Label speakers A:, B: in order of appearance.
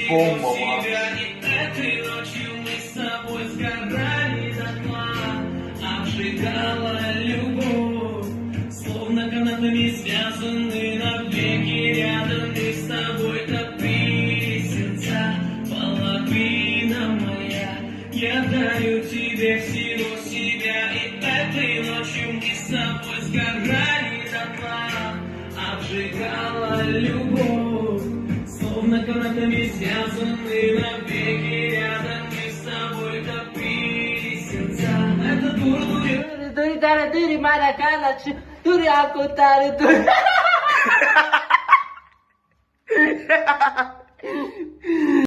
A: Бомба, Макс.
B: Этой ночью мы с тобой сгорали дотла, обжигала любовь, словно канатами связаны навеки рядом. Мы с тобой как песенца, половина моя. Я дарю тебе всего себя, и этой ночью мы с тобой сгорали дотла, обжигала любовь, словно канатами связаны навеки рядом. Мы с тобой как песенца. Это дура,
C: Дури, дара, дури, маракана, дури, акутары, дури.